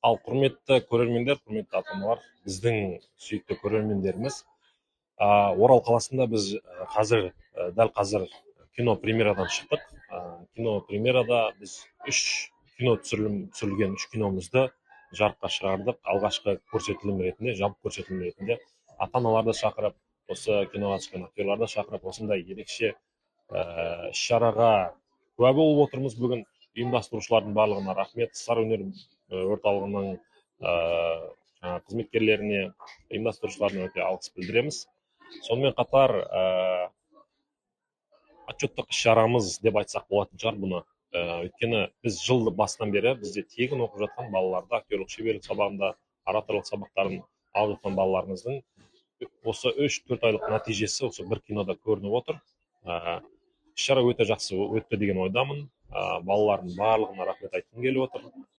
Ал құрметті көрермендер, құрметті ата-аналар, біздің сүйікті көрермендеріміз, Орал қаласында біз дәл қазір кино премьерадан шықтық. Кино премьерада біз кино түсірілген үш киномызды жарыққа шығардық. Алғашқы көрсетілім ретінде, жабық көрсетілім ретінде ата-аналарды шақырып, осы киноға түскен актерларды шақырып, осындай ерекше іс-шараға куә болып отырмыз бүгін. Ұйымдастырушылардың барлығына рахмет. Сар өнер орталығының қызметкерлеріне, ұйымдастырушыларына өте алғыс білдіреміз. Сонымен қатар отчеттық іс-шарамыз деп айтсақ болатын шығар бұны. Өйткені біз жыл басынан бері бізде тегін оқып жатқан балаларды, актерлік шеберлік сабағында, ораторлық сабақтарын алып жатқан балаларымыздың осы 3-4 айлық нәтижесі осы бір кинода көрініп отыр. Іс-шара өте жақсы өтті деген ойдамын. Балалардың барлығына рахмет айтқым келіп отыр.